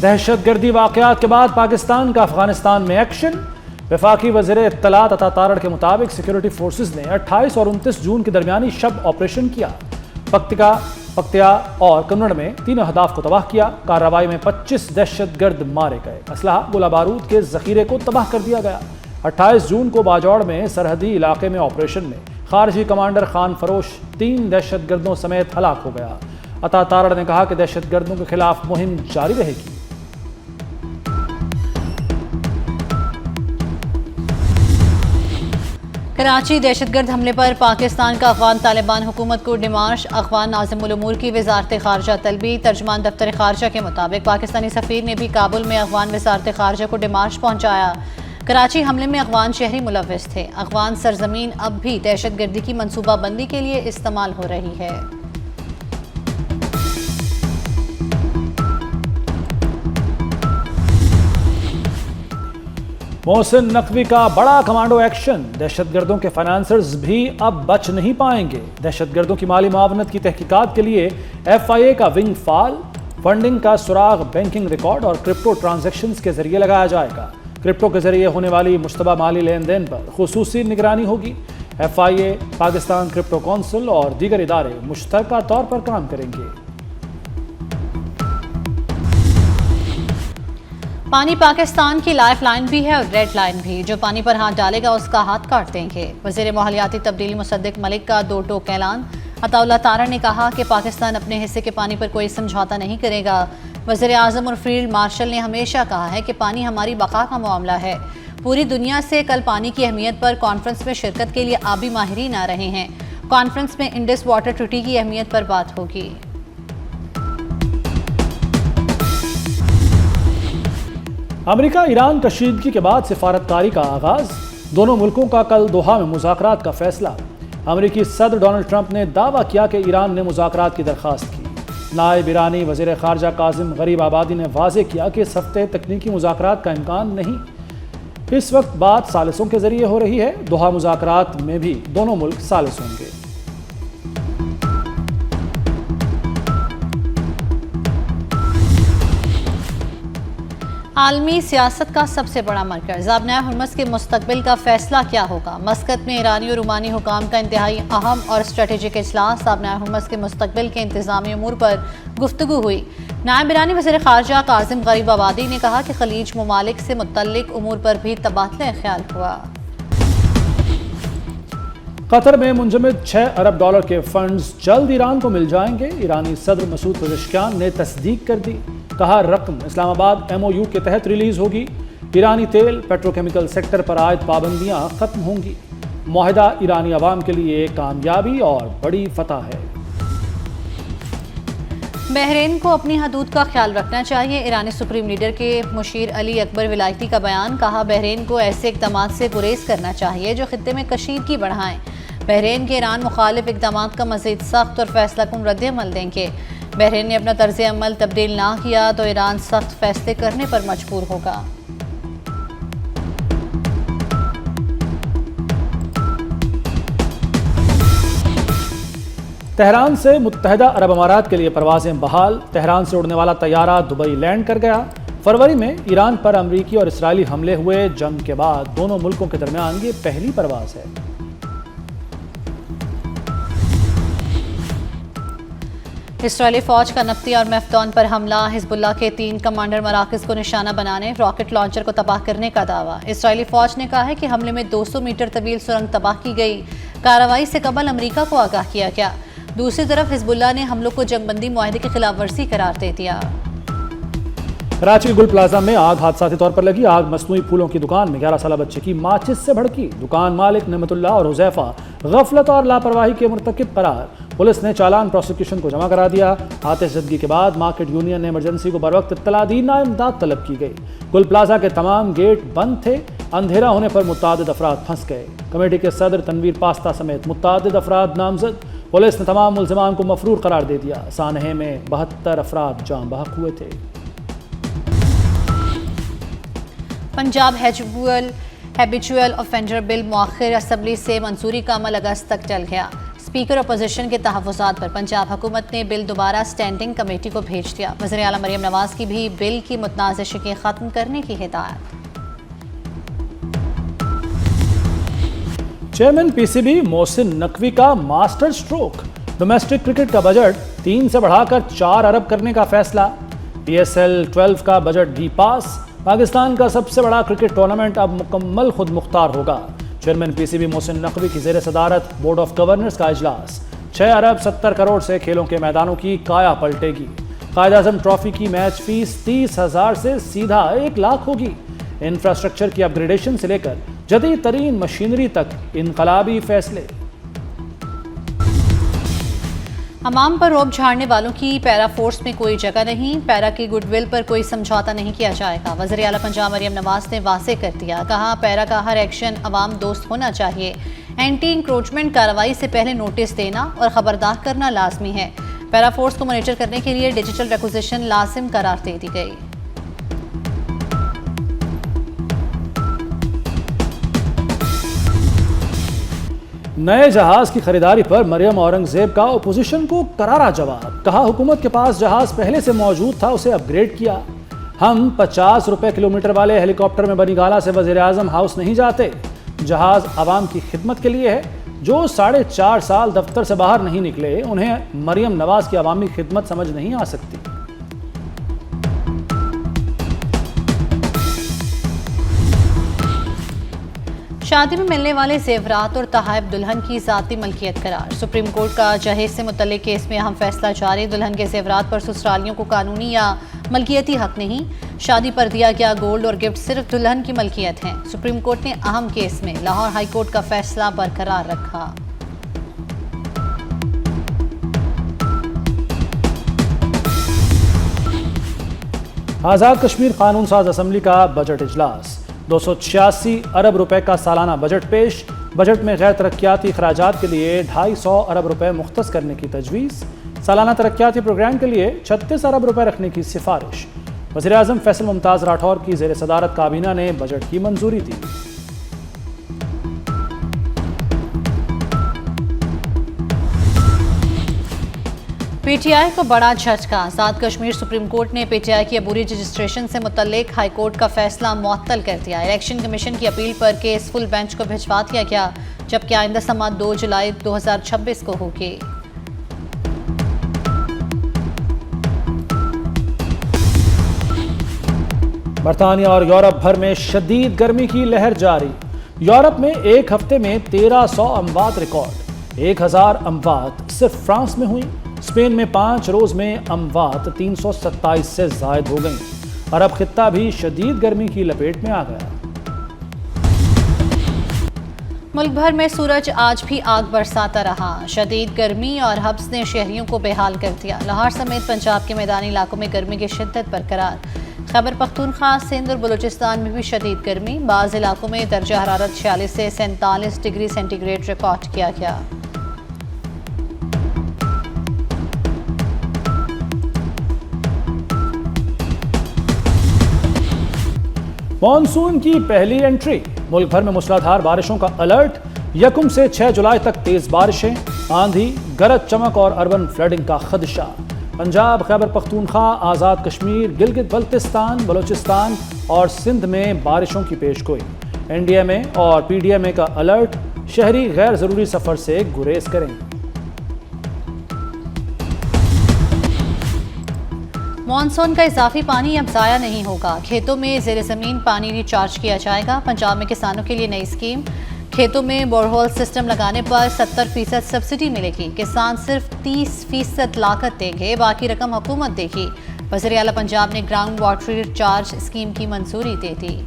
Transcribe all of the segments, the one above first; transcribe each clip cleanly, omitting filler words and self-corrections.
دہشت گردی واقعات کے بعد پاکستان کا افغانستان میں ایکشن۔ وفاقی وزیر اطلاعات عطا تارڑ کے مطابق سیکورٹی فورسز نے 28 اور 29 جون کے درمیانی شب آپریشن کیا۔ پکتیا اور کنڑ میں 3 اہداف کو تباہ کیا۔ کارروائی میں 25 دہشت گرد مارے گئے۔ اسلحہ گولہ بارود کے ذخیرے کو تباہ کر دیا گیا۔ 28 جون کو باجوڑ میں سرحدی علاقے میں آپریشن میں خارجی کمانڈر خان فروش 3 دہشت گردوں سمیت ہلاک ہو گیا۔ عطا تارڑ نے کہا کہ دہشت گردوں کے خلاف مہم جاری رہے گی۔ کراچی دہشت گرد حملے پر پاکستان کا افغان طالبان حکومت کو ڈیمارش۔ افغان ناظم الامور کی وزارت خارجہ طلبی۔ ترجمان دفتر خارجہ کے مطابق پاکستانی سفیر نے بھی کابل میں افغان وزارت خارجہ کو ڈیمارش پہنچایا۔ کراچی حملے میں افغان شہری ملوث تھے۔ افغان سرزمین اب بھی دہشت گردی کی منصوبہ بندی کے لیے استعمال ہو رہی ہے۔ محسن نقوی کا بڑا کمانڈو ایکشن۔ دہشت گردوں کے فائنانسرز بھی اب بچ نہیں پائیں گے۔ دہشت گردوں کی مالی معاونت کی تحقیقات کے لیے FIA کا ونگ فعال۔ فنڈنگ کا سراغ بینکنگ ریکارڈ اور کرپٹو ٹرانزیکشنز کے ذریعے لگایا جائے گا۔ کرپٹو کے ذریعے ہونے والی مشتبہ مالی لین دین پر خصوصی نگرانی ہوگی۔ FIA، پاکستان کرپٹو کونسل اور دیگر ادارے مشترکہ طور پر کام کریں گے۔ پانی پاکستان کی لائف لائن بھی ہے اور ریڈ لائن بھی۔ جو پانی پر ہاتھ ڈالے گا اس کا ہاتھ کاٹ دیں گے۔ وزیر ماحولیاتی تبدیلی مصدق ملک کا 2 ٹوک اعلان۔ عطا اللہ تارڑ نے کہا کہ پاکستان اپنے حصے کے پانی پر کوئی سمجھوتا نہیں کرے گا۔ وزیر اعظم اور فیلڈ مارشل نے ہمیشہ کہا ہے کہ پانی ہماری بقا کا معاملہ ہے۔ پوری دنیا سے کل پانی کی اہمیت پر کانفرنس میں شرکت کے لیے آبی ماہرین آ رہے ہیں۔ کانفرنس میں انڈس واٹر ٹریٹی کی اہمیت پر بات ہوگی۔ امریکہ ایران کشیدگی کے بعد سفارتکاری کا آغاز۔ دونوں ملکوں کا کل دوحہ میں مذاکرات کا فیصلہ۔ امریکی صدر ڈونلڈ ٹرمپ نے دعویٰ کیا کہ ایران نے مذاکرات کی درخواست کی۔ نائب ایرانی وزیر خارجہ کاظم غریب آبادی نے واضح کیا کہ اس ہفتے تکنیکی مذاکرات کا امکان نہیں۔ اس وقت بات ثالثوں کے ذریعے ہو رہی ہے۔ دوحہ مذاکرات میں بھی دونوں ملک ثالث ہوں گے۔ عالمی سیاست کا سب سے بڑا مرکز آبنائے ہرمز کے مستقبل کا فیصلہ کیا ہوگا؟ مسقط میں ایرانی اور رومانی حکام کا انتہائی اہم اور اسٹریٹجک اجلاس۔ آبنائے ہرمز کے مستقبل کے انتظامی امور پر گفتگو ہوئی۔ نائب ایرانی وزیر خارجہ کاظم غریب آبادی نے کہا کہ خلیج ممالک سے متعلق امور پر بھی تبادلہ خیال ہوا۔ قطر میں منجمد $6 ارب کے فنڈز جلد ایران کو مل جائیں گے۔ ایرانی صدر مسعود پزشکیان نے تصدیق کر دی۔ کہا رقم اسلام آباد MOU کے تحت ریلیز ہوگی۔ ایرانی تیل پیٹروکیمیکل سیکٹر پر عائد پابندیاں ختم ہوں گی۔ معاہدہ ایرانی عوام کے لیے ایک کامیابی اور بڑی فتح ہے۔ بحرین کو اپنی حدود کا خیال رکھنا چاہیے۔ ایرانی سپریم لیڈر کے مشیر علی اکبر ولایتی کا بیان۔ کہا بحرین کو ایسے اقدامات سے گریز کرنا چاہیے جو خطے میں کشیدگی بڑھائیں۔ بحرین کے ایران مخالف اقدامات کا مزید سخت اور فیصلہ کن رد عمل دیں گے۔ بحرین نے اپنا طرز عمل تبدیل نہ کیا تو ایران سخت فیصلے کرنے پر مجبور ہوگا۔ تہران سے متحدہ عرب امارات کے لیے پروازیں بحال۔ تہران سے اڑنے والا طیارہ دبئی لینڈ کر گیا۔ فروری میں ایران پر امریکی اور اسرائیلی حملے ہوئے۔ جنگ کے بعد دونوں ملکوں کے درمیان یہ پہلی پرواز ہے۔ اسرائیلی فوج کا نفتی اور میفدون پر حملہ۔ حزب اللہ کے 3 کمانڈر مراکز کو نشانہ بنانے راکٹ لانچر کو تباہ کرنے کا دعویٰ۔ اسرائیلی فوج نے کہا ہے کہ حملے میں 200 میٹر طویل سرنگ تباہ کی گئی۔ کارروائی سے قبل امریکہ کو آگاہ کیا گیا۔ دوسری طرف حزب اللہ نے حملوں کو جنگ بندی معاہدے کی خلاف ورزی قرار دے دیا۔ کراچی گل پلازا میں آگ حادثاتی طور پر لگی۔ آگ مصنوعی پھولوں کی دکان میں 11 سالہ بچے کی ماچس سے بھڑکی۔ دکان مالک نعمت اللہ اور حذیفہ غفلت اور لاپرواہی کے مرتکب قرار۔ پولیس نے چالان پروسیکیوشن کو جمع کرا دیا۔ آتش زدگی کے بعد مارکیٹ یونین نے ایمرجنسی کو بروقت اطلاع دی۔ امداد طلب کی گئی۔ گل پلازا کے تمام گیٹ بند تھے۔ اندھیرا ہونے پر متعدد افراد پھنس گئے۔ کمیٹی کے صدر تنویر پاستہ سمیت متعدد افراد نامزد۔ پولیس نے تمام ملزمان کو مفرور قرار دے دیا۔ سانحے میں 72 افراد جاں بحق ہوئے تھے۔ پنجاب ہیبیچول آفینڈر بل مؤخر اسمبلی سے منظوری کا عمل اگست تک ٹل گیا۔ اسپیکر اپوزیشن کے تحفظات پر پنجاب حکومت نے بل دوبارہ اسٹینڈنگ کمیٹی کو بھیج دیا. وزیر اعلیٰ مریم نواز کی بھی بل کی متنازع شقیں ختم کرنے کی ہدایت. Chairman P C B Mohsin Naqvi کا ماسٹر سٹروک. ڈومیسٹک کرکٹ کا بجٹ 3 سے بڑھا کر 4 ارب کرنے کا فیصلہ. پی ایس ایل 12 کا بجٹ بھی پاس. پاکستان کا سب سے بڑا کرکٹ ٹورنامنٹ اب مکمل خود مختار ہوگا. Chairman P C B Mohsin Naqvi کی زیر صدارت بورڈ آف گورنرز کا اجلاس. 6 ارب 70 کروڑ سے کھیلوں کے میدانوں کی کایا پلٹے گی. قائد اعظم ٹرافی کی میچ فیس 30,000 سے سیدھا 1 لاکھ ہوگی. انفراسٹرکچر کی اپ گریڈیشن سے لے کر جدید ترین مشینری تک انقلابی فیصلے. عوام پر روب جھاڑنے والوں کی پیرا فورس میں کوئی جگہ نہیں. پیرا کی گڈ ول پر کوئی سمجھوتا نہیں کیا جائے گا. وزیر اعلیٰ پنجاب مریم نواز نے واضح کر دیا. کہا پیرا کا ہر ایکشن عوام دوست ہونا چاہیے. اینٹی انکروچمنٹ کارروائی سے پہلے نوٹس دینا اور خبردار کرنا لازمی ہے. پیرا فورس کو مانیٹر کرنے کے لیے ڈیجیٹل ریکوزیشن لازم قرار دے دی گئی. نئے جہاز کی خریداری پر مریم اورنگزیب کا اپوزیشن کو کرارا جواب. کہا حکومت کے پاس جہاز پہلے سے موجود تھا, اسے اپ گریڈ کیا. ہم 50 روپے کلومیٹر والے ہیلی کاپٹر میں بنی گالہ سے وزیر اعظم ہاؤس نہیں جاتے. جہاز عوام کی خدمت کے لیے ہے. جو 4.5 سال دفتر سے باہر نہیں نکلے, انہیں مریم نواز کی عوامی خدمت سمجھ نہیں آ سکتی. شادی میں ملنے والے زیورات اور تحائف دلہن کی ذاتی ملکیت قرار. سپریم کورٹ کا جہیز سے متعلق کیس میں اہم فیصلہ جاری. دلہن کے زیورات پر سسرالیوں کو قانونی یا ملکیتی حق نہیں. شادی پر دیا گیا گولڈ اور گفٹ صرف دلہن کی ملکیت ہیں. سپریم کورٹ نے اہم کیس میں لاہور ہائی کورٹ کا فیصلہ برقرار رکھا. آزاد کشمیر قانون ساز اسمبلی کا بجٹ اجلاس. 286 ارب روپے کا سالانہ بجٹ پیش. بجٹ میں غیر ترقیاتی اخراجات کے لیے 250 ارب روپے مختص کرنے کی تجویز. سالانہ ترقیاتی پروگرام کے لیے 36 ارب روپے رکھنے کی سفارش. وزیر اعظم فیصل ممتاز راٹھور کی زیر صدارت کابینہ نے بجٹ کی منظوری دی. پی ٹی آئی کو بڑا جھٹکا. آزاد کشمیر سپریم کورٹ نے پی ٹی آئی کی عبوری رجسٹریشن سے متعلق ہائی کورٹ کا فیصلہ معطل کر دیا. الیکشن کمیشن کی اپیل پر کیس فل بینچ کو بھجوا دیا گیا, جبکہ آئندہ سماعت 2 جولائی 2026 کو ہوگی. برطانیہ اور یورپ بھر میں شدید گرمی کی لہر جاری. یورپ میں ایک ہفتے میں 1300 اموات ریکارڈ. 1000 اموات صرف فرانس میں ہوئی. اسپین میں 5 روز میں اموات 327 سے زائد ہو گئیں. عرب خطہ بھی شدید گرمی کی لپیٹ میں آ گیا. ملک بھر میں سورج آج بھی آگ برساتا رہا. شدید گرمی اور حبس نے شہریوں کو بے حال کر دیا. لاہور سمیت پنجاب کے میدانی علاقوں میں گرمی کی شدت برقرار. خیبر پختونخوا, سندھ اور بلوچستان میں بھی شدید گرمی. بعض علاقوں میں درجہ حرارت 46 سے 47 ڈگری سینٹی گریڈ ریکارڈ کیا گیا. مانسون کی پہلی انٹری. ملک بھر میں موسلادھار بارشوں کا الرٹ. 1 سے 6 جولائی تک تیز بارشیں, آندھی, گرج چمک اور اربن فلڈنگ کا خدشہ. پنجاب, خیبر پختونخوا, آزاد کشمیر, گلگت بلتستان, بلوچستان اور سندھ میں بارشوں کی پیش گوئی. این ڈی ایم اے اور پی ڈی ایم اے کا الرٹ. شہری غیر ضروری سفر سے گریز کریں. مانسون کا اضافی پانی اب ضائع نہیں ہوگا. کھیتوں میں زیر زمین پانی ریچارج کیا جائے گا. پنجاب میں کسانوں کے لیے نئی اسکیم. کھیتوں میں بورہول سسٹم لگانے پر 70% سبسڈی ملے گی. کسان صرف 30% لاگت دیں گے, باقی رقم حکومت دے گی. وزیر اعلیٰ پنجاب نے گراؤنڈ واٹر ریچارج اسکیم کی منظوری دے دی.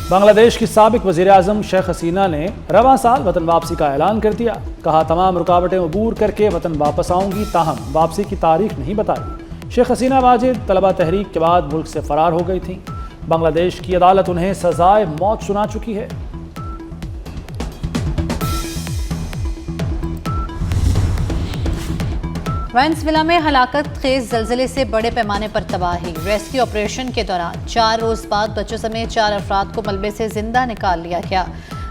بنگلہ دیش کی سابق وزیر اعظم شیخ حسینہ نے رواں سال وطن واپسی کا اعلان کر دیا. کہا تمام رکاوٹیں عبور کر کے وطن واپس آؤں گی, تاہم واپسی کی تاریخ نہیں بتائی. شیخ حسینہ واجد طلبہ تحریک کے بعد ملک سے فرار ہو گئی تھیں. بنگلہ دیش کی عدالت انہیں سزائے موت سنا چکی ہے. وینزویلا میں ہلاکت خیز زلزلے سے بڑے پیمانے پر تباہی، ریسکیو آپریشن کے دوران 4 روز بعد بچوں سمیت 4 افراد کو ملبے سے زندہ نکال لیا گیا۔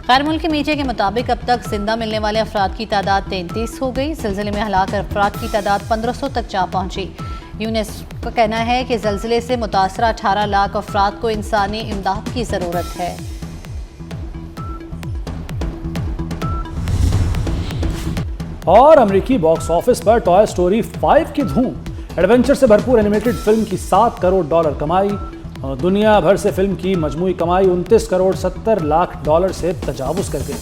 غیر ملکی میڈیا کے مطابق اب تک زندہ ملنے والے افراد کی تعداد 33 ہو گئی۔ زلزلے میں ہلاک افراد کی تعداد 1500 تک جا پہنچی۔ یونیسکو کا کہنا ہے کہ زلزلے سے متاثرہ 18 لاکھ افراد کو انسانی امداد کی ضرورت ہے۔ اور امریکی باکس آفس پر ٹوائے سٹوری 5 کی دھوم، ایڈونچر سے بھرپور اینیمیٹڈ فلم کی $7 کروڑ کمائی اور دنیا بھر سے فلم کی مجموعی کمائی $29 کروڑ 70 لاکھ سے تجاوز کر گئی۔